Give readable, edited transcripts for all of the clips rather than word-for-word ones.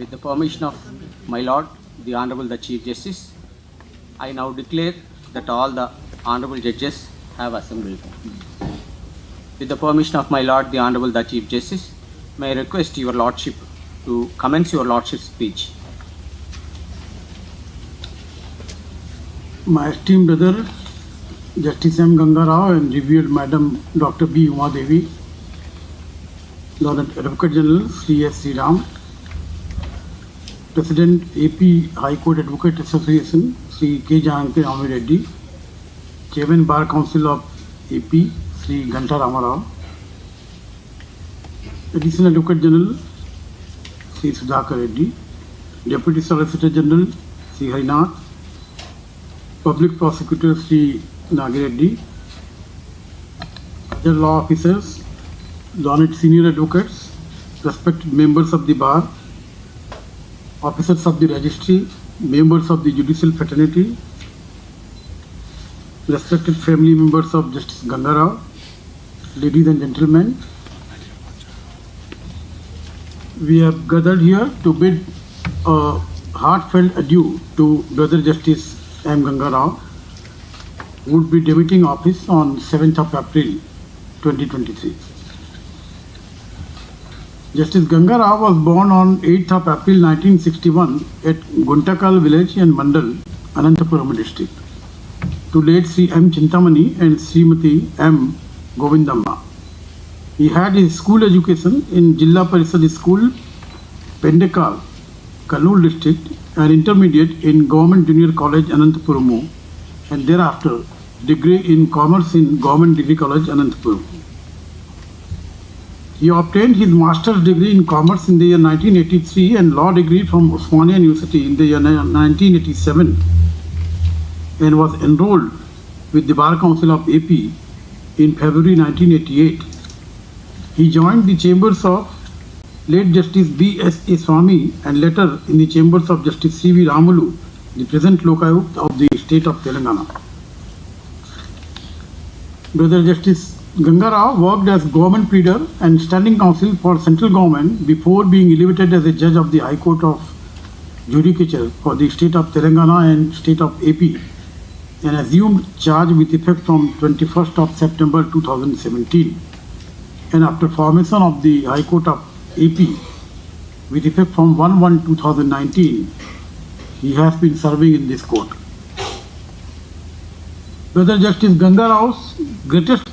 With the permission of my Lord, the Honorable the Chief Justice, I now declare that all the Honorable Judges have assembled. With the permission of my Lord, the Honorable the Chief Justice, may I request your Lordship to commence your Lordship's speech. My esteemed brother, Justice M. Ganga Rao and revered Madam Dr. B. Uma Devi, Lord Advocate General Sri S. Sri Ram, President AP High Court Advocate Association Sri K. Jahanke Ami Reddy, Chairman Bar Council of AP Sri Ganta Ramarao, Additional Advocate General Sri Sudhakar Reddy, Deputy Solicitor General Sri Harinath, Public Prosecutor Sri Nagi Reddy, other law officers, learned senior advocates, respected members of the bar, officers of the registry, members of the judicial fraternity, respected family members of Justice Ganga Rao, ladies and gentlemen, we have gathered here to bid a heartfelt adieu to Brother Justice M. Ganga Rao, who would be debuting office on 7th of April 2023. Justice Ganga Rao was born on 8th of April 1961 at Guntakal village in Mandal, Anantapuram district, to late Sri M. Chintamani and Srimati M. Govindamma. He had his school education in Jilla Parishad School, Pendekal, Kannur district, and intermediate in Government Junior College, Anantapuramu, and thereafter degree in Commerce in Government Degree College, Anantapur. He obtained his master's degree in Commerce in the year 1983 and law degree from Osmania University in the year 1987 and was enrolled with the Bar Council of AP in February 1988. He joined the chambers of late Justice B.S.A. Swami and later in the chambers of Justice C.V. Ramulu, the present Lokayukt of the state of Telangana. Brother Justice Ganga Rao worked as government pleader and standing counsel for central government before being elevated as a judge of the High Court of Judicature for the state of Telangana and state of AP and assumed charge with effect from 21st of September 2017. And after formation of the High Court of AP with effect from 1/1/2019, he has been serving in this court. Brother Justice Ganga Rao's greatest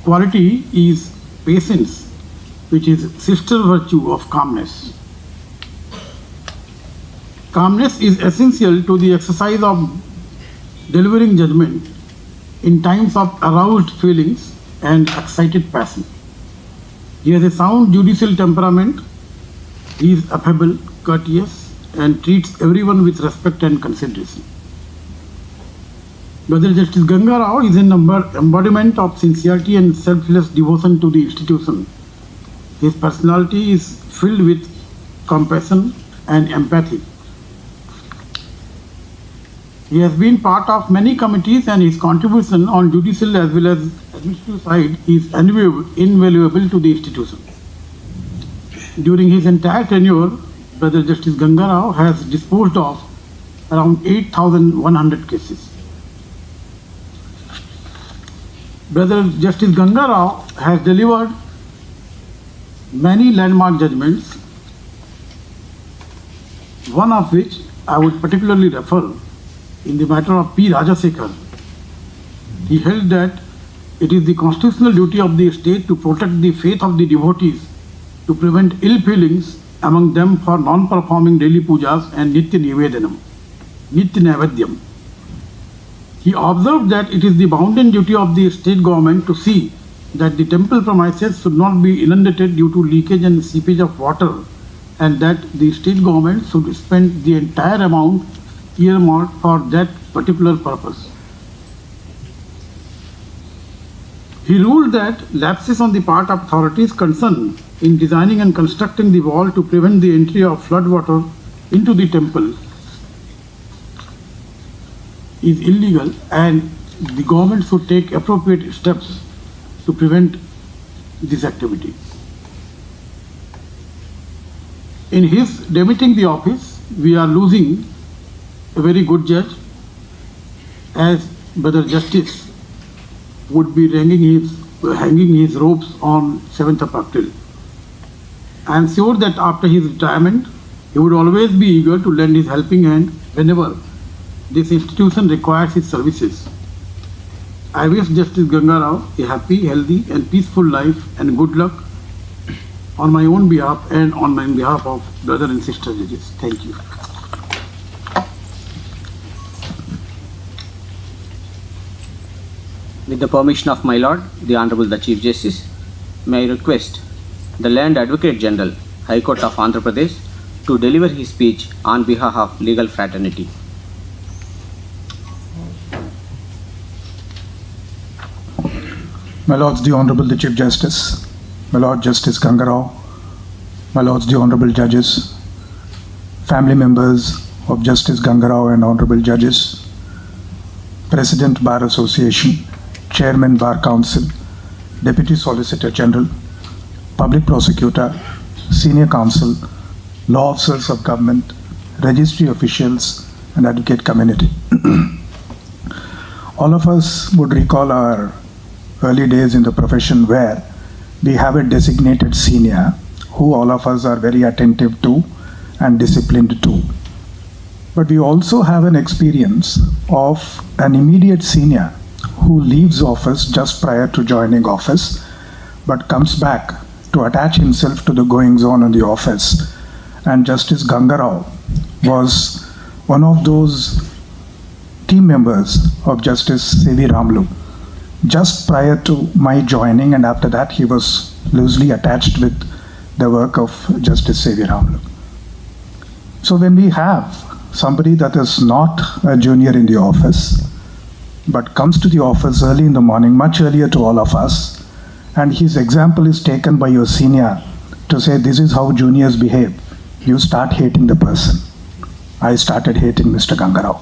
quality is patience, which is sister virtue of calmness. Calmness is essential to the exercise of delivering judgment in times of aroused feelings and excited passion. He has a sound judicial temperament. He is affable, courteous, and treats everyone with respect and consideration. Brother Justice Ganga Rao is an embodiment of sincerity and selfless devotion to the institution. His personality is filled with compassion and empathy. He has been part of many committees and his contribution on judicial as well as administrative side is invaluable to the institution. During his entire tenure, Brother Justice Ganga Rao has disposed of around 8,100 cases. Brother Justice Ganga Rao has delivered many landmark judgments, one of which I would particularly refer in the matter of P. Rajasekhar. He held that it is the constitutional duty of the state to protect the faith of the devotees, to prevent ill feelings among them for non-performing daily pujas and Nitya Naivedyam. He observed that it is the bounden duty of the state government to see that the temple premises should not be inundated due to leakage and seepage of water, and that the state government should spend the entire amount earmarked for that particular purpose. He ruled that lapses on the part of authorities concerned in designing and constructing the wall to prevent the entry of flood water into the temple is illegal, and the government should take appropriate steps to prevent this activity. In his demitting the office, we are losing a very good judge, as Brother Justice would be hanging his robes on 7th of April. I am sure that after his retirement, he would always be eager to lend his helping hand whenever this institution requires his services. I wish Justice Ganga Rao a happy, healthy and peaceful life and good luck on my own behalf and on behalf of brother and sister judges. Thank you. With the permission of my Lord, the Honorable the Chief Justice, may I request the Land Advocate General, High Court of Andhra Pradesh, to deliver his speech on behalf of legal fraternity. My Lords, the Honorable the Chief Justice, my Lord Justice Ganga Rao, my Lords, the Honorable Judges, family members of Justice Ganga Rao and Honorable Judges, President Bar Association, Chairman Bar Council, Deputy Solicitor General, Public Prosecutor, Senior Counsel, Law Officers of Government, Registry Officials, and Advocate Community. All of us would recall our early days in the profession where we have a designated senior who all of us are very attentive to and disciplined to. But we also have an experience of an immediate senior who leaves office just prior to joining office, but comes back to attach himself to the goings-on in the office. And Justice Ganga Rao was one of those team members of Justice C.V. Ramlu just prior to my joining, and after that he was loosely attached with the work of Justice C.V. Ramlu. So when we have somebody that is not a junior in the office, but comes to the office early in the morning, much earlier to all of us, and his example is taken by your senior to say this is how juniors behave, you start hating the person. I started hating Mr. Ganga Rao.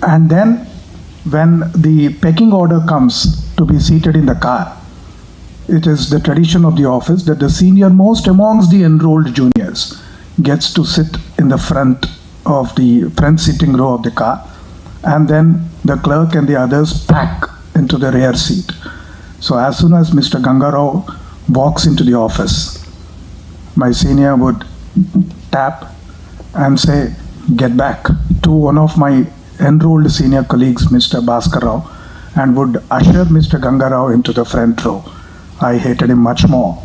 And then when the pecking order comes to be seated in the car, it is the tradition of the office that the senior most amongst the enrolled juniors gets to sit in the front sitting row of the car, and then the clerk and the others pack into the rear seat. So as soon as Mr. Ganga Rao walks into the office, my senior would tap and say, "Get back," to one of my enrolled senior colleagues, Mr. Bhaskar Rao, and would usher Mr. Ganga Rao into the front row. I hated him much more.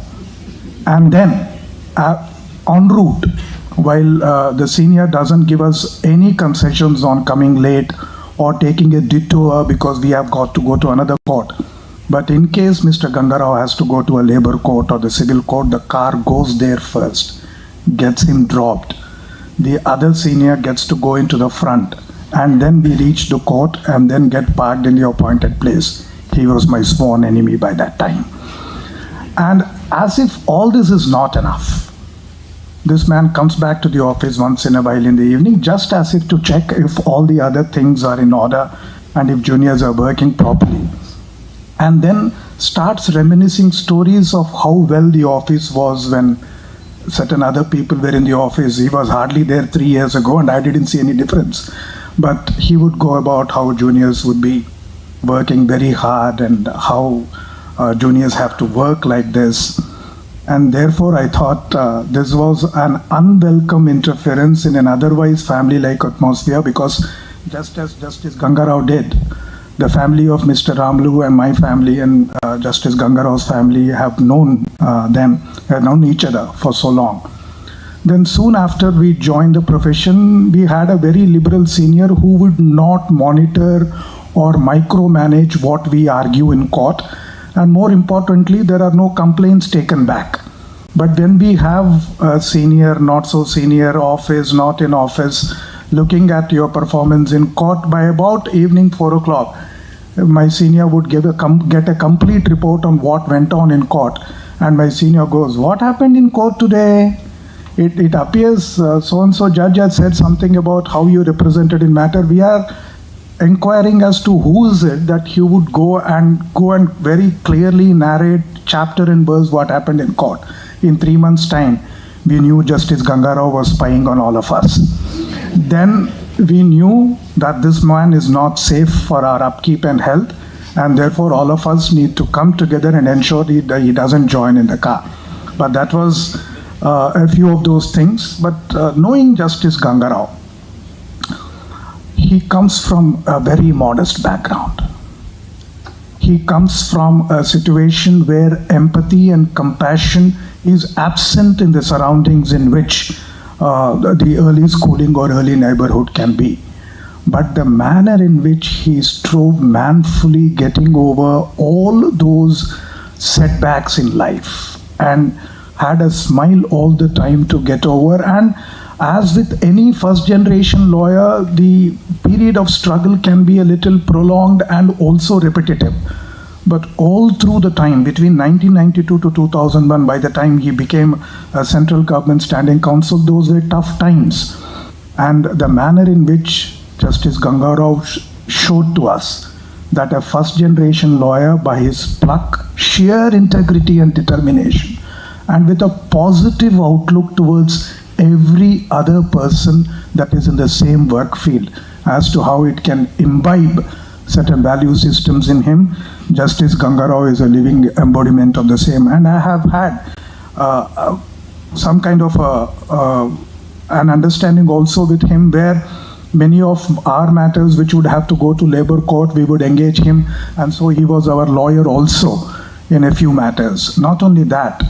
And then, en route, while the senior doesn't give us any concessions on coming late or taking a detour because we have got to go to another court, but in case Mr. Ganga Rao has to go to a labor court or the civil court, the car goes there first, gets him dropped. The other senior gets to go into the front, and then we reach the court and then get parked in the appointed place. He was my sworn enemy by that time. And as if all this is not enough, this man comes back to the office once in a while in the evening, just as if to check if all the other things are in order and if juniors are working properly. And then starts reminiscing stories of how well the office was when certain other people were in the office. He was hardly there 3 years ago and I didn't see any difference. But he would go about how juniors would be working very hard and how juniors have to work like this. And therefore I thought this was an unwelcome interference in an otherwise family-like atmosphere, because just as Justice Ganga Rao did, the family of Mr. Ramlu and my family and Justice Ganga Rao's family have known each other for so long. Then soon after we joined the profession, we had a very liberal senior who would not monitor or micromanage what we argue in court. And more importantly, there are no complaints taken back. But when we have a senior, not so senior, office, not in office, looking at your performance in court, by about evening 4 o'clock, my senior would get a complete report on what went on in court. And my senior goes, "What happened in court today? It appears so-and-so judge has said something about how you represented in matter." We are inquiring as to who is it that he would go and very clearly narrate chapter and verse what happened in court. In 3 months' time, we knew Justice Ganga Rao was spying on all of us. Then we knew that this man is not safe for our upkeep and health, and therefore all of us need to come together and ensure that he doesn't join in the car. But that was a few of those things. But knowing Justice Ganga Rao, he comes from a very modest background. He comes from a situation where empathy and compassion is absent in the surroundings in which the early schooling or early neighborhood can be. But the manner in which he strove manfully getting over all those setbacks in life and had a smile all the time to get over. And as with any first generation lawyer, the period of struggle can be a little prolonged and also repetitive. But all through the time between 1992 to 2001, by the time he became a central government standing counsel, those were tough times. And the manner in which Justice Ganga Rao showed to us that a first generation lawyer, by his pluck, sheer integrity and determination, and with a positive outlook towards every other person that is in the same work field as to how it can imbibe certain value systems in him, Justice Ganga Rao is a living embodiment of the same. And I have had some kind of an understanding also with him, where many of our matters which would have to go to labor court, we would engage him, and so he was our lawyer also in a few matters. Not only that,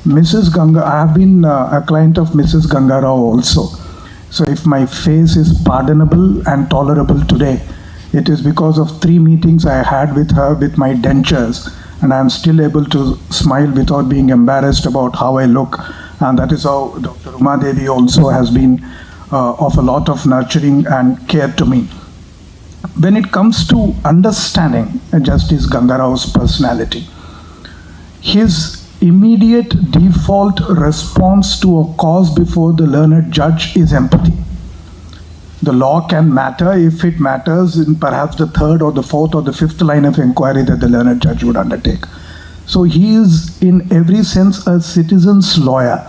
Mrs. Ganga, I have been a client of Mrs. Ganga Rao also. So if my face is pardonable and tolerable today, it is because of 3 meetings I had with her with my dentures, and I am still able to smile without being embarrassed about how I look. And that is how Dr. Uma Devi also has been of a lot of nurturing and care to me. When it comes to understanding Justice Ganga Rao's personality, his immediate default response to a cause before the learned judge is empathy. The law can matter if it matters in perhaps the 3rd or the 4th or the 5th line of inquiry that the learned judge would undertake. So he is in every sense a citizen's lawyer.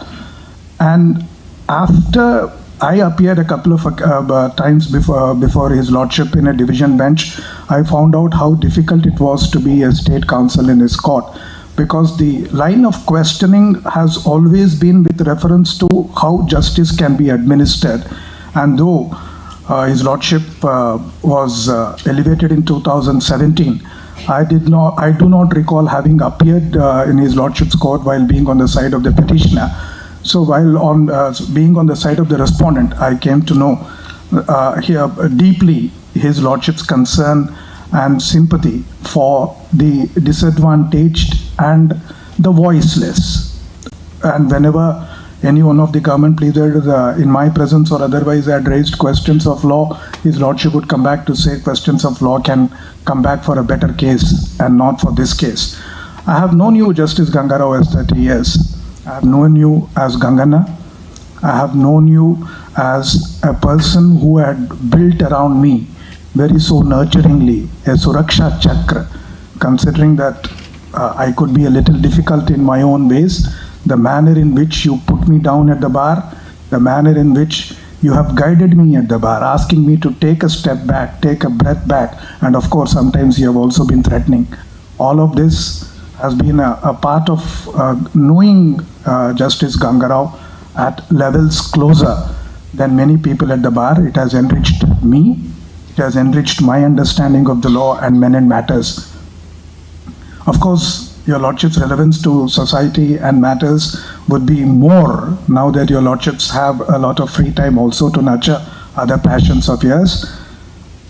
And after I appeared a couple of times before his lordship in a division bench, I found out how difficult it was to be a state counsel in his court, because the line of questioning has always been with reference to how justice can be administered. And though his lordship was elevated in 2017, I do not recall having appeared in his lordship's court while being on the side of the petitioner. So while being on the side of the respondent, I came to know here deeply his lordship's concern and sympathy for the disadvantaged and the voiceless. And whenever any one of the government leaders in my presence or otherwise had raised questions of law, his lordship would come back to say questions of law can come back for a better case and not for this case. I have known you, Justice Ganga Rao, as 30 years. I have known you as Gangana. I have known you as a person who had built around me very so nurturingly a Suraksha Chakra, considering that I could be a little difficult in my own ways. The manner in which you put me down at the bar, the manner in which you have guided me at the bar, asking me to take a step back, take a breath back, and of course sometimes you have also been threatening. All of this has been a part of knowing Justice Ganga Rao at levels closer than many people at the bar. It has enriched me, it has enriched my understanding of the law and men and matters. Of course, your lordship's relevance to society and matters would be more now that your lordships have a lot of free time also to nurture other passions of yours.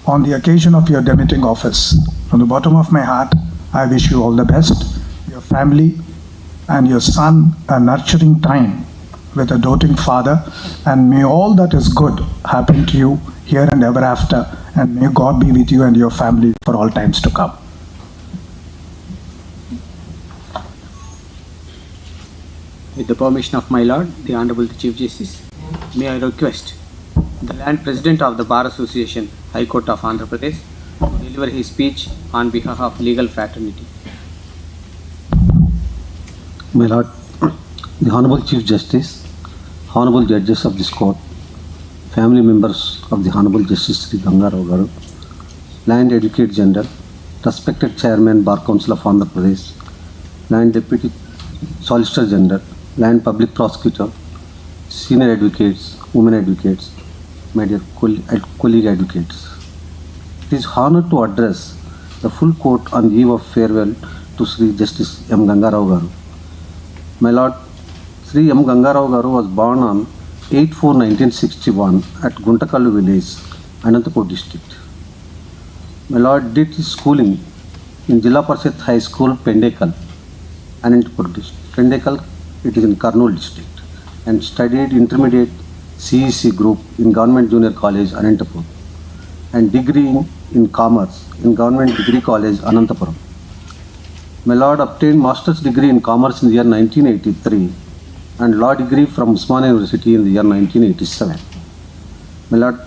On the occasion of your demitting office, from the bottom of my heart, I wish you all the best, your family and your son a nurturing time with a doting father, and may all that is good happen to you here and ever after, and may God be with you and your family for all times to come. With the permission of my Lord, the Honorable Chief Justice, may I request the Land President of the Bar Association, High Court of Andhra Pradesh, to deliver his speech on behalf of legal fraternity. My Lord, the Honorable Chief Justice, Honorable Judges of this court, family members of the Honorable Justice Sri Ganga Garu, Land Advocate General, respected Chairman Bar Council of Andhra Pradesh, Land Deputy Solicitor General, Land Public Prosecutor, Senior Advocates, Women Advocates, my dear colleague advocates. It is honor to address the full court on eve of farewell to Sri Justice M. Ganga Garu. My Lord, Sri M. Ganga Garu was born on 8/4/1961 at Guntakallu village, Anantapur district. My Lord did his schooling in Jilla Parishad High School, Pendekal, Anantapur district. Pendekal, it is in Kurnool district, and studied intermediate CEC group in Government Junior College, Anantapur, and degree in Commerce in Government Degree College, Anantapuram. My Lord obtained Master's degree in Commerce in the year 1983 and Law degree from Usmania University in the year 1987. My Lord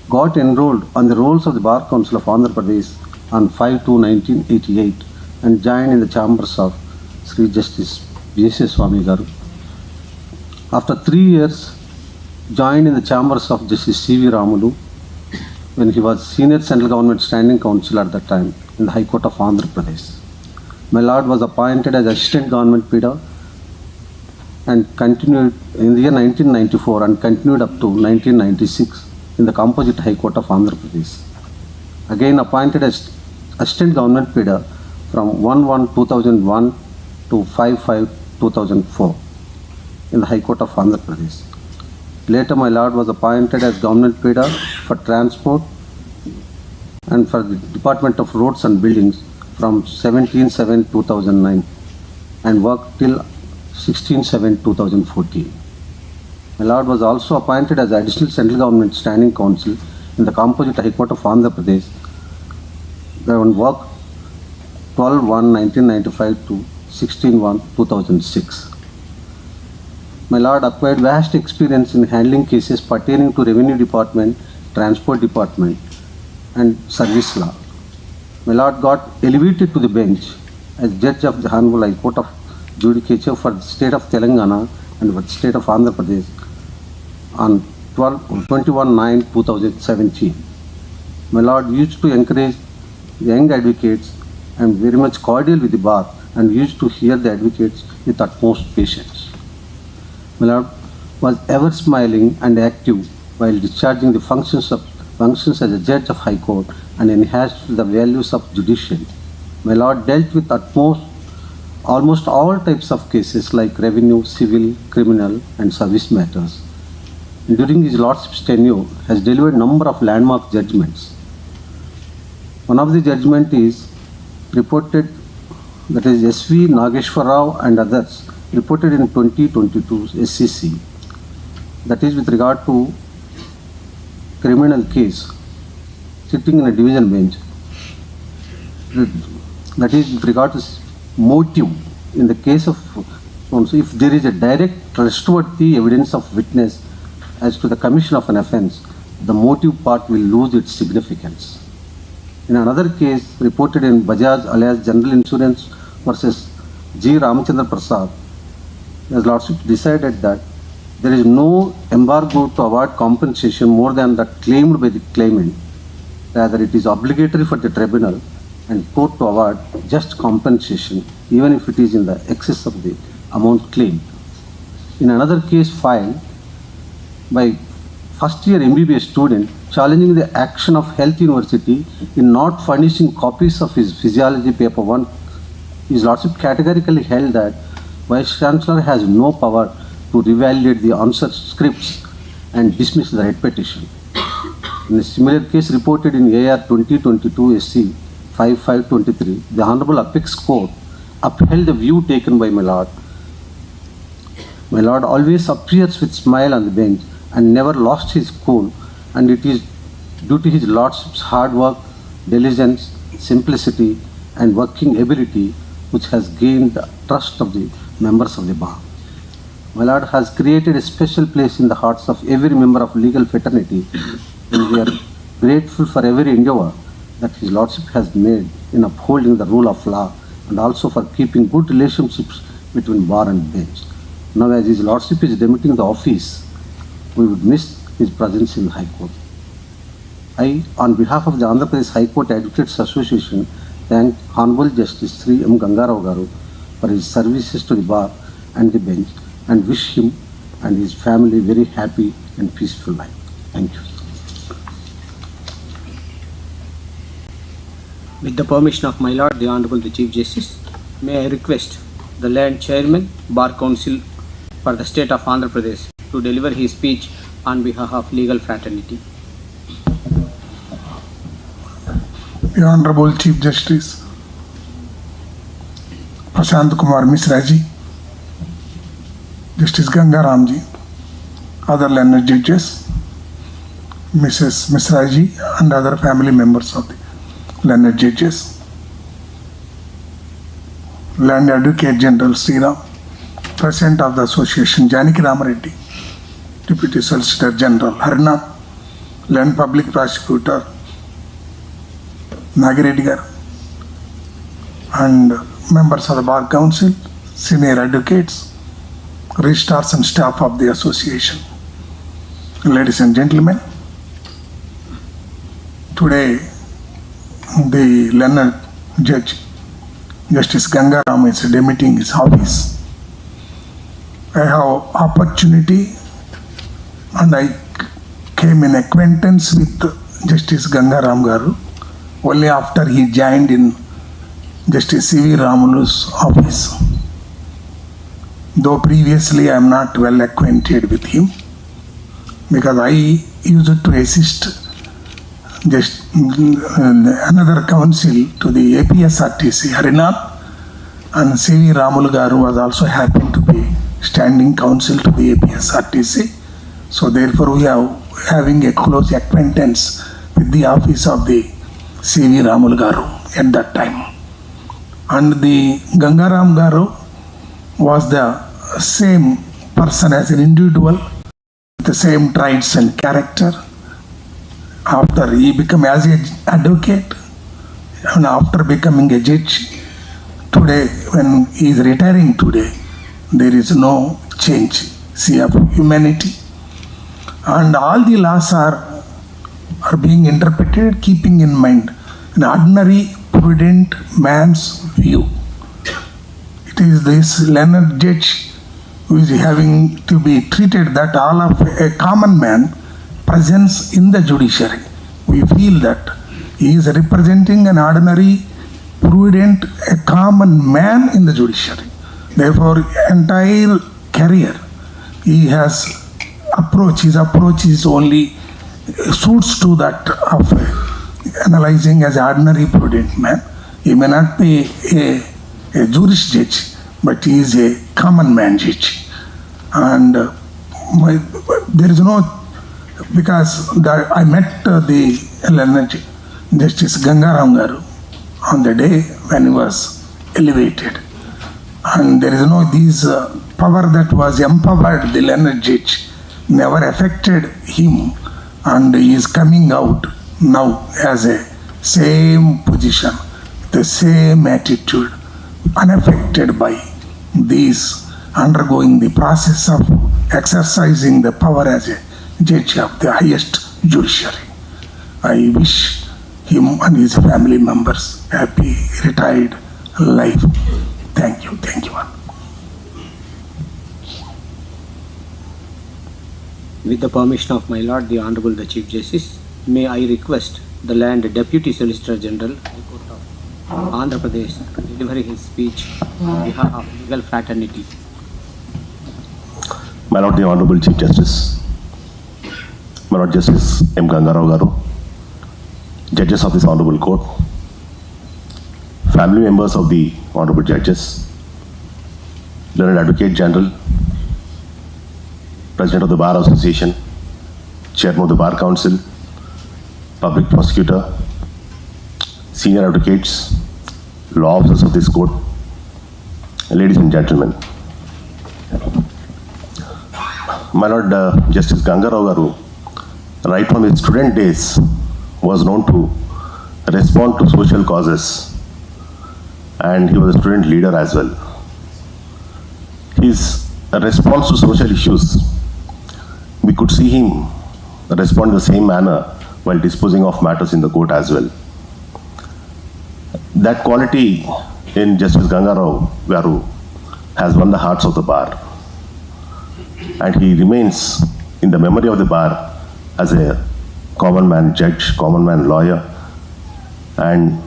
got enrolled on the rolls of the Bar Council of Andhra Pradesh on 5/2/1988 and joined in the chambers of Sri Justice B.S. Swami Garu. After 3 years, joined in the chambers of Justice C.V. Ramulu when he was Senior Central Government Standing Counsel at that time in the High Court of Andhra Pradesh. My Lord was appointed as Assistant Government Pleader and continued in the year 1994 and continued up to 1996 in the Composite High Court of Andhra Pradesh. Again appointed as Assistant Government Pleader from 1/1/2001 to 5/5/2004 in the High Court of Andhra Pradesh. Later, my Lord was appointed as Government Pleader for Transport and for the Department of Roads and Buildings from 17/7/2009 and worked till 16/7/2014. My Lord was also appointed as Additional Central Government Standing Counsel in the Composite High Court of Andhra Pradesh and worked 12/1/1995 to 16/1/2006. My Lord acquired vast experience in handling cases pertaining to Revenue Department, Transport Department, and Service Law. My Lord got elevated to the bench as Judge of the Honorable High Court of Judicature for the state of Telangana and for the state of Andhra Pradesh on 21/9/2017. My Lord used to encourage young advocates and very much cordial with the bar and used to hear the advocates with utmost patience. My Lord was ever smiling and active while discharging the functions as a judge of High Court and enhanced the values of judiciary. My Lord dealt with almost all types of cases like revenue, civil, criminal, and service matters. During his Lordship's tenure, has delivered number of landmark judgments. One of the judgment is reported, that is S.V. Nageshwar Rao and others, reported in 2022 SCC, that is with regard to criminal case sitting in a division bench, that is with regard to motive in the case of if there is a direct trustworthy evidence of witness as to the commission of an offence, the motive part will lose its significance. In another case reported in Bajaj alias General Insurance versus G. Ramachandra Prasad, His Lordship decided that there is no embargo to award compensation more than that claimed by the claimant. Rather, it is obligatory for the tribunal and court to award just compensation even if it is in the excess of the amount claimed. In another case filed by first year MBBS student challenging the action of Health University in not furnishing copies of his physiology paper 1, His Lordship categorically held that Vice Chancellor has no power to revalidate the answer scripts and dismiss the red petition. In a similar case reported in AR 2022 SC 5523, the Honorable Apex Court upheld the view taken by my Lord. My Lord always appears with smile on the bench and never lost his cool, and it is due to his Lordship's hard work, diligence, simplicity, and working ability which has gained the trust of the members of the bar. My Lord has created a special place in the hearts of every member of legal fraternity, and we are grateful for every endeavor that His Lordship has made in upholding the rule of law and also for keeping good relationships between bar and bench. Now, as His Lordship is demitting the office, we would miss his presence in High Court. I, on behalf of the Andhra Pradesh High Court Advocates Association, thank Honorable Justice Sri M. Ganga garu for his services to the bar and the bench, and wish him and his family very happy and peaceful life. Thank you. With the permission of my Lord, the Honorable the Chief Justice, may I request the Land Chairman, Bar Council for the State of Andhra Pradesh to deliver his speech on behalf of legal fraternity. The Honorable Chief Justice Prashant Kumar Misra ji, Justice Ganga ji, other learned judges, Mrs. Misra ji and other family members of the learned judges, Land Advocate General Sriram, President of the Association Janaki Ramareddy, Deputy Solicitor General Harnath, Land Public Prosecutor Nagireddy garu, and members of the Bar Council, senior advocates, registrars and staff of the association. Ladies and gentlemen, today the learned judge, Justice Ganga is demitting his office. I have opportunity and I came in acquaintance with Justice Ganga garu only after he joined in Justice C.V. Ramulu's office. Though previously I am not well acquainted with him, because I used to assist just another council to the APSRTC, Harinath, and C.V. Ramulu garu was also happened to be standing counsel to the APSRTC. So therefore we are having a close acquaintance with the office of the C.V. Ramulu garu at that time. And the Gangaram garu was the same person as an individual, with the same traits and character. After he became as an advocate and after becoming a judge, today when he is retiring today, there is no change. See of humanity. And all the laws are being interpreted keeping in mind an ordinary prudent man's view. It is this learned judge who is having to be treated that all of a common man presence in the judiciary. We feel that he is representing an ordinary, prudent, a common man in the judiciary. Therefore, entire career, he has his approach is only suits to that of analyzing as ordinary, prudent man. He may not be a jurist judge, but he is a common man judge. And there is no, because I met the learned Justice Gangaram garu on the day when he was elevated. And there is no power that was empowered the learned judge never affected him, and he is coming out now as a same position, the same attitude, unaffected by these, undergoing the process of exercising the power as a judge of the highest judiciary. I wish him and his family members happy retired life. Thank you. Thank you. With the permission of my Lord, the Honorable the Chief Justice, may I request the Land Deputy Solicitor General, High Court of Andhra Pradesh, to deliver his speech on behalf of legal fraternity. My Lord, the Honorable Chief Justice, my Lord Justice M. Ganga garu, judges of this Honorable Court, family members of the Honorable Judges, Learned Advocate General, President of the Bar Association, Chairman of the Bar Council, Public Prosecutor, Senior Advocates, Law Officers of this Court, ladies and gentlemen. My Lord Justice Ganga garu, right from his student days, was known to respond to social causes, and he was a student leader as well. His response to social issues we could see him respond in the same manner while disposing of matters in the court as well. That quality in Justice Ganga Garu has won the hearts of the bar, and he remains in the memory of the bar as a common man judge, common man lawyer, and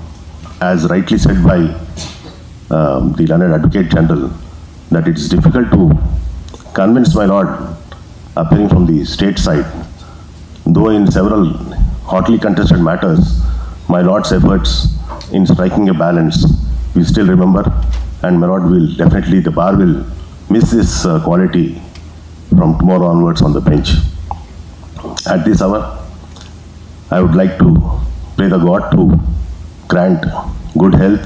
as rightly said by the learned Advocate General, that it is difficult to convince my lord appearing from the state side, though in several hotly contested matters, my lord's efforts in striking a balance we still remember, and my lord will definitely, the bar will miss this quality from tomorrow onwards on the bench. At this hour, I would like to pray the God to grant good health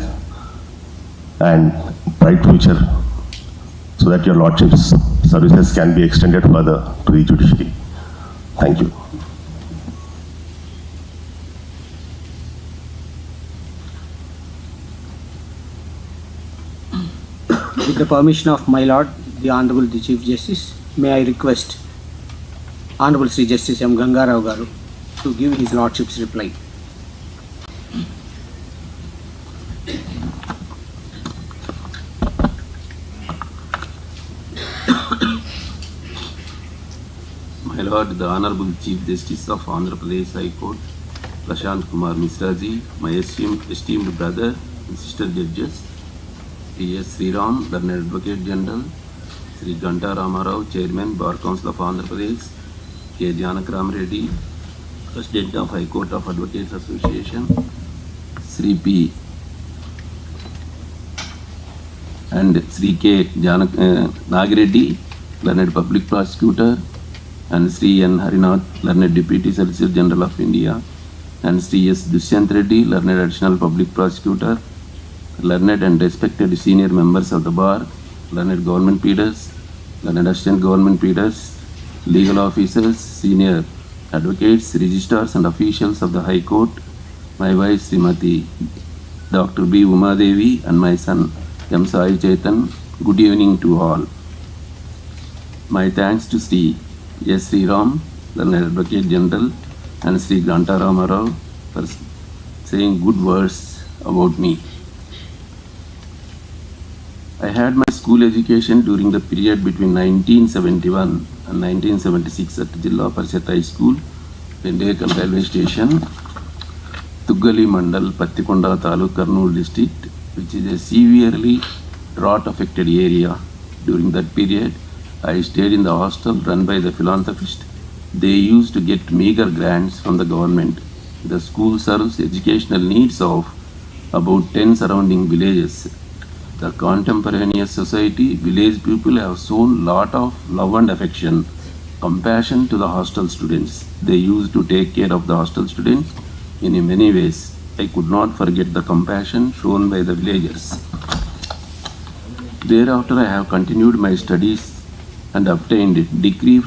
and bright future so that your lordship's services can be extended further to the judiciary. Thank you. With the permission of my lord, the Honorable the Chief Justice, may I request Honorable Sri Justice M. Ganga Garu to give his lordship's reply. My Lord, the Honorable Chief Justice of Andhra Pradesh High Court, Prashant Kumar Misraji, my esteemed brother and sister judges, T.S. Sriram, Learned Advocate General, Sri Ganta Ramarao, Chairman, Bar Council of Andhra Pradesh, K. Janakram Reddy, President of High Court of Advocates Association, Sri P. and Sri K. Nagireddy, Learned Public Prosecutor, and Sri N. Harinath, Learned Deputy Solicitor General of India, and Sri S. Dushyant Reddy, Learned Additional Public Prosecutor, learned and respected senior members of the bar, learned government pleaders, learned assistant government pleaders, legal officers, senior advocates, registrars and officials of the High Court, my wife Srimati Dr. B. Uma Devi and my son M. Sai Chetan, good evening to all. My thanks to Sri S. Sri Ram, Learned Advocate General, and Sri Ganta Ramarao for saying good words about me. I had my school education during the period between 1971 and 1976 at Jilla Parishad High School, Pendekal Railway Station, Tuggali Mandal, Pattikonda Taluk, Kurnool District, which is a severely drought-affected area. During that period, I stayed in the hostel run by the philanthropist. They used to get meager grants from the government. The school serves educational needs of about 10 surrounding villages. The contemporaneous society, village people have shown lot of love and affection, compassion to the hostel students. They used to take care of the hostel students in many ways. I could not forget the compassion shown by the villagers. Thereafter, I have continued my studies and obtained degree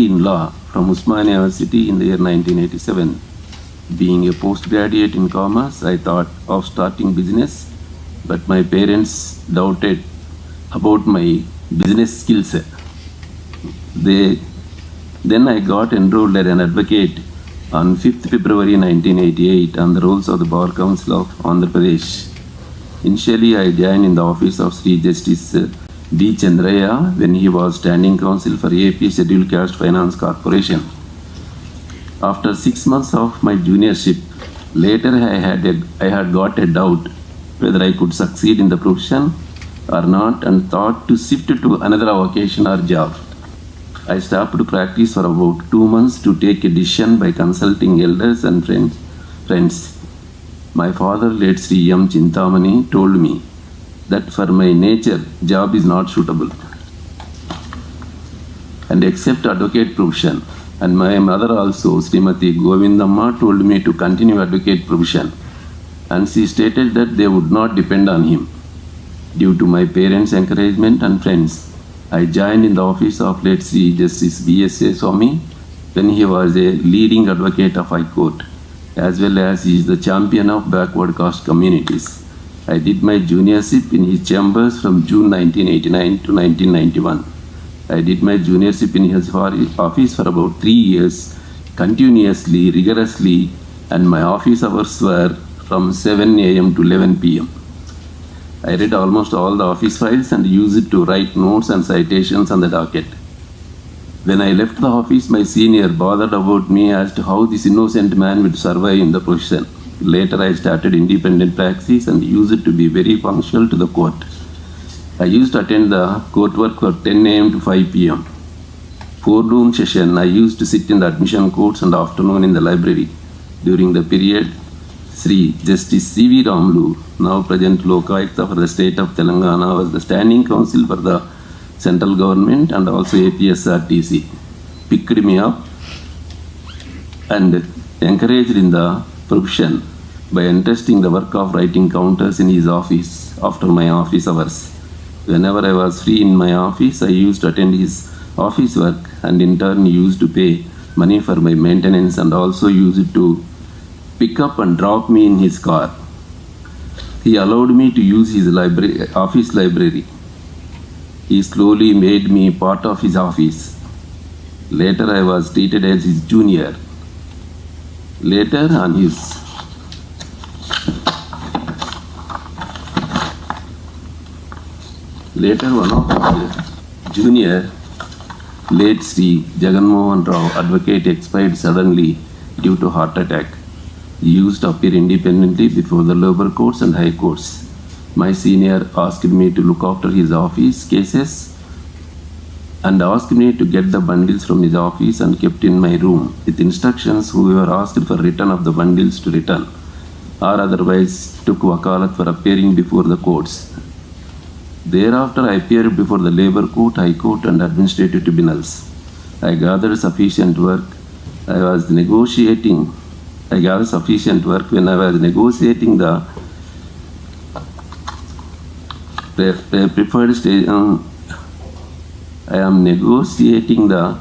in law from Usmania University in the year 1987. Being a postgraduate in commerce, I thought of starting business, but my parents doubted about my business skills. Then I got enrolled as an advocate on 5th February 1988 on the rolls of the Bar Council of Andhra Pradesh. Initially, I joined in the office of Sri Justice D. Chandraya when he was standing counsel for AP Scheduled Caste Finance Corporation. After 6 months of my juniorship, later I had got a doubt whether I could succeed in the profession or not and thought to shift to another vocation or job. I stopped practice for about 2 months to take a decision by consulting elders and friends. My father, late Sri M. Chintamani, told me that for my nature, job is not suitable and except advocate profession. And my mother also, Srimati Govindamma, told me to continue advocate profession. And she stated that they would not depend on him. Due to my parents' encouragement and friends, I joined in the office of late Sri Justice B.S.A. Swami when he was a leading advocate of High Court, as well as he is the champion of backward caste communities. I did my juniorship in his chambers from June 1989 to 1991. I did my juniorship in his office for about 3 years, continuously, rigorously, and my office hours were from 7 a.m. to 11 p.m. I read almost all the office files and used it to write notes and citations on the docket. When I left the office, my senior bothered about me as to how this innocent man would survive in the profession. Later, I started independent practice and used it to be very punctual to the court. I used to attend the court work for 10 a.m. to 5 p.m. Forenoon session, I used to sit in the admission courts and afternoon in the library. During the period, Sri Justice C.V. Ramlu, now present Lokayukta for the state of Telangana, was the standing counsel for the central government and also APSRTC, picked me up and encouraged in the profession by entrusting the work of writing counters in his office after my office hours. Whenever I was free in my office, I used to attend his office work and in turn used to pay money for my maintenance and also used to pick up and drop me in his car. He allowed me to use his office library. He slowly made me part of his office. Later I was treated as his junior. Later on his one of his junior, late Sri Jaganmohan Rao, advocate, expired suddenly due to heart attack. He used to appear independently before the lower courts and high courts. My senior asked me to look after his office cases and asked me to get the bundles from his office and kept in my room with instructions whoever asked for return of the bundles to return or otherwise took wakalat for appearing before the courts. Thereafter, I appeared before the Labour Court, High Court and Administrative Tribunals. I gathered sufficient work. I was negotiating. I gathered sufficient work when I was negotiating the preferred stage. I am negotiating the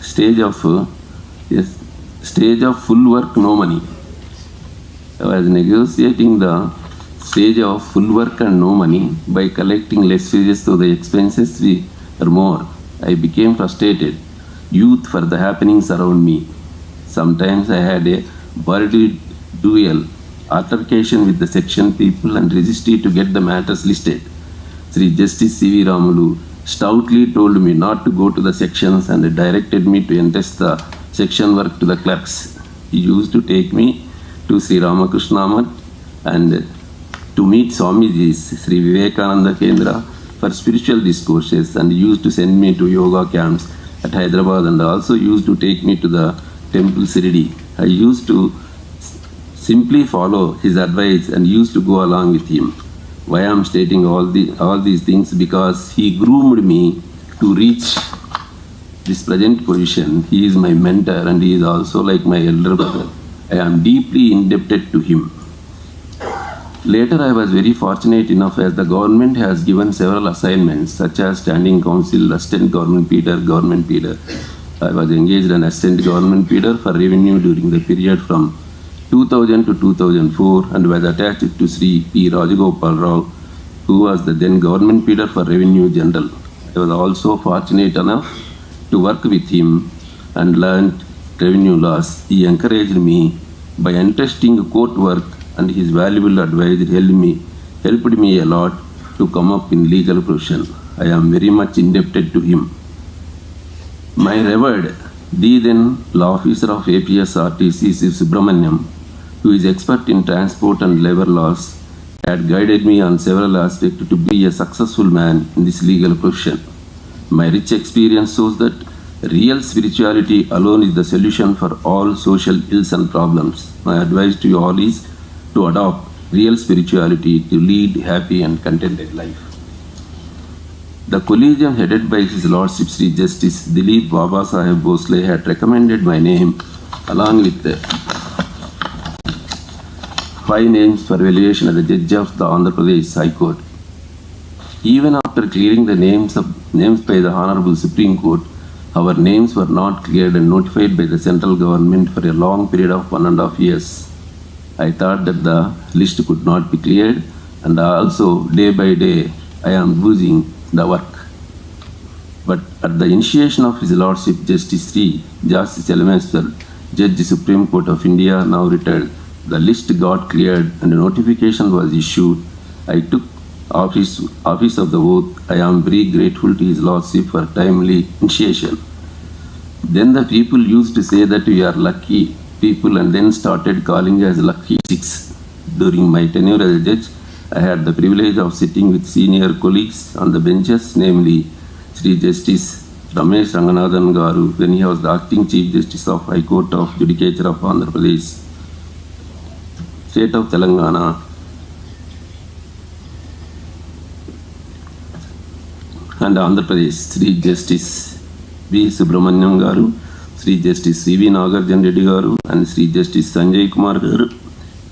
stage of full work, no money. I was negotiating the stage of full work and no money by collecting less wages, so the expenses were more. I became frustrated. Youth for the happenings around me. Sometimes I had a wordy duel, altercation with the section people and resisted to get the matters listed. Sri Justice C.V. Ramulu stoutly told me not to go to the sections and directed me to entrust the section work to the clerks. He used to take me to Sri Ramakrishna and to meet Swamiji's Sri Vivekananda Kendra for spiritual discourses and used to send me to yoga camps at Hyderabad and also used to take me to the temple Sirdi. I used to simply follow his advice and used to go along with him. Why I am stating all these things? Because he groomed me to reach this present position. He is my mentor and he is also like my elder brother. I am deeply indebted to him. Later, I was very fortunate enough as the government has given several assignments such as standing council, assistant government pleader, government pleader. I was engaged an assistant government pleader for revenue during the period from 2000 to 2004 and was attached to Sri P. Rajagopal Rao, who was the then government pleader for revenue general. I was also fortunate enough to work with him and learned revenue laws. He encouraged me by entrusting court work and his valuable advice helped me a lot to come up in legal profession. I am very much indebted to him. My revered then law officer of APSRTC, Subramaniam, who is expert in transport and labor laws, had guided me on several aspects to be a successful man in this legal profession. My rich experience shows that real spirituality alone is the solution for all social ills and problems. My advice to you all is to adopt real spirituality to lead happy and contented life. The collegium headed by His Lordship Sri Justice Dilip Baba Saheb Bhosle had recommended my name along with 5 names for evaluation as the judge of the Andhra Pradesh High Court. Even after clearing the names by the Honorable Supreme Court, our names were not cleared and notified by the central government for a long period of 1.5 years. I thought that the list could not be cleared, and also day by day I am losing the work. But at the initiation of His Lordship Justice Sri Justice Elmester, Judge Supreme Court of India, now retired, the list got cleared and a notification was issued. I took office of the oath. I am very grateful to His Lordship for timely initiation. Then the people used to say that we are lucky people and then started calling us lucky six. During my tenure as a judge, I had the privilege of sitting with senior colleagues on the benches, namely Sri Justice Ramesh Ranganathan Garu when he was the acting Chief Justice of High Court of Judicature of Andhra Pradesh, State of Telangana, and Andhra Pradesh, Sri Justice V. Subramanyam Garu, Sri Justice C.V. Nagarjan Reddy Garu, and Sri Justice Sanjay Kumar Garu.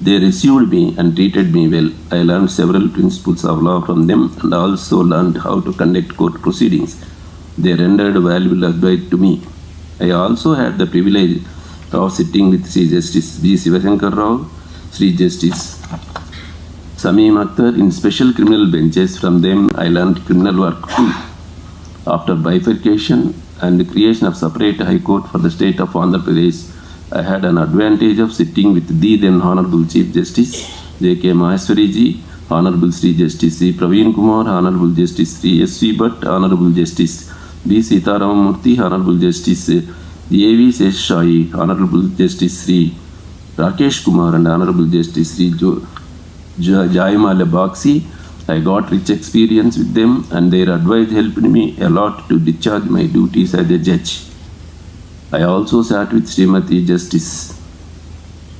They received me and treated me well. I learned several principles of law from them and also learned how to conduct court proceedings. They rendered valuable advice to me. I also had the privilege of sitting with Sri Justice V. Sivasankar Rao, Sri Justice Sameem Akhtar in special criminal benches. From them I learned criminal work too. After bifurcation and the creation of separate High Court for the state of Andhra Pradesh, I had an advantage of sitting with the then Honorable Chief Justice J.K. Maheshwari ji, Honorable Sri Justice C. Praveen Kumar, Honorable Justice Sri S.V. Bhatt, Honorable Justice B. Sitaramamurthy, Honorable Justice A.V. Seshashayi, Honorable Justice Sri Rakesh Kumar, and Honorable Justice Sri Jayamala Bakshi. I got rich experience with them and their advice helped me a lot to discharge my duties as a judge. I also sat with Srimati Justice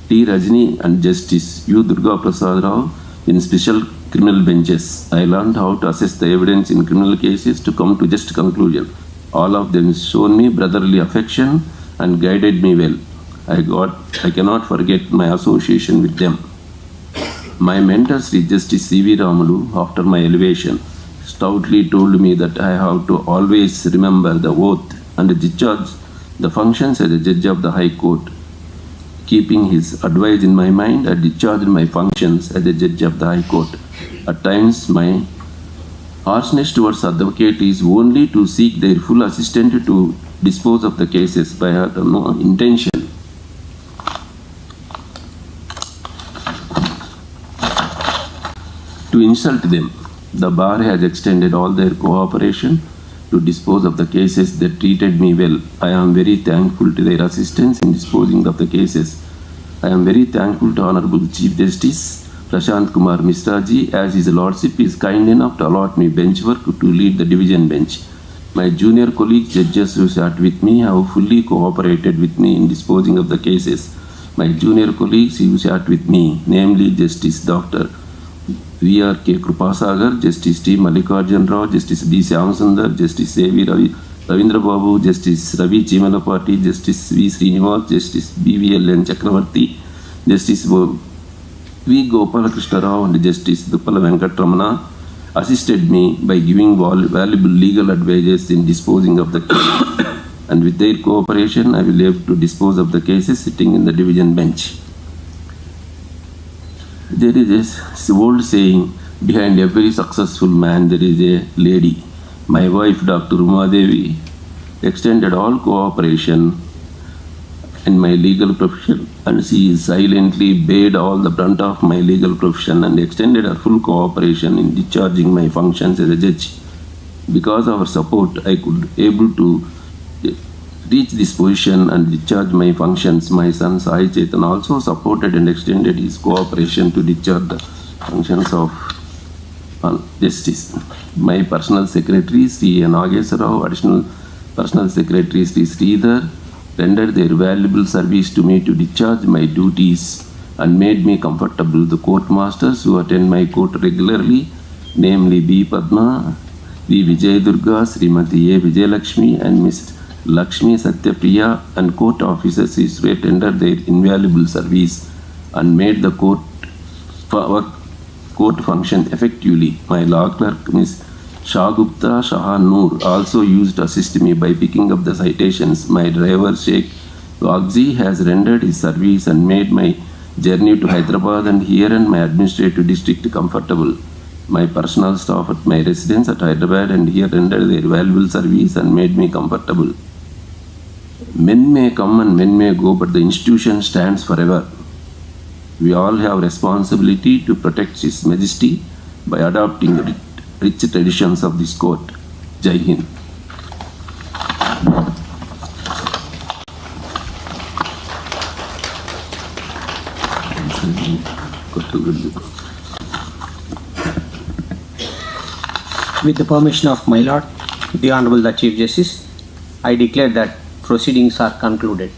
T. Rajni and Justice U. Durga Prasad Rao in special criminal benches. I learned how to assess the evidence in criminal cases to come to just conclusion. All of them shown me brotherly affection and guided me well. I cannot forget my association with them. My mentor, Sri Justice C.V. Ramalu, after my elevation, stoutly told me that I have to always remember the oath and discharge the functions as a judge of the High Court. Keeping his advice in my mind, I discharged my functions as a judge of the High Court. At times, my harshness towards advocate is only to seek their full assistance to dispose of the cases by no intention to insult them. The bar has extended all their cooperation to dispose of the cases. They treated me well. I am very thankful to their assistance in disposing of the cases. I am very thankful to Honorable Chief Justice Prashant Kumar Mishra ji, as His Lordship is kind enough to allot me bench work to lead the division bench. My junior colleagues, judges who sat with me, have fully cooperated with me in disposing of the cases. My junior colleagues who sat with me, namely Justice Dr. V.R.K. Krupasagar, Justice T. Mallikarjun Rao, Justice B. Syamasundar, Justice A.V. Ravindra Babu, Justice Ravi Chimalapati, Justice V. Srinivas, Justice B.V.L.N. Chakravarti, Justice V. Gopalakrishna Rao, and Justice Duppala Venkatramana assisted me by giving valuable legal advices in disposing of the case. And with their cooperation, I will be able to dispose of the cases sitting in the division bench. There is this old saying, behind every successful man there is a lady. My wife, Dr. Uma Devi, extended all cooperation in my legal profession, and she silently paid all the brunt of my legal profession and extended her full cooperation in discharging my functions as a judge. Because of her support, I could able to reach this position and discharge my functions. My son Sai Chetan also supported and extended his cooperation to discharge the functions of justice. My personal secretary, Sri Nageswara Rao, additional personal secretary, Sri Sridhar, rendered their valuable service to me to discharge my duties and made me comfortable. The court masters who attend my court regularly, namely B. Padma, V. Vijay Durga, Srimati A. Vijayalakshmi, and Ms. Lakshmi Satyapriya, and court officers who tendered their invaluable service and made the court function effectively. My law clerk, Ms. Shah Shah Noor, also used to assist me by picking up the citations. My driver, Sheikh Wagzi, has rendered his service and made my journey to Hyderabad and here and my administrative district comfortable. my personal staff at my residence at Hyderabad and here rendered their valuable service and made me comfortable. Men may come and men may go, but the institution stands forever. We all have responsibility to protect His Majesty by adopting rich traditions of this court. Jai Hind. With the permission of my Lord, the Honorable the Chief Justice, I declare that proceedings are concluded.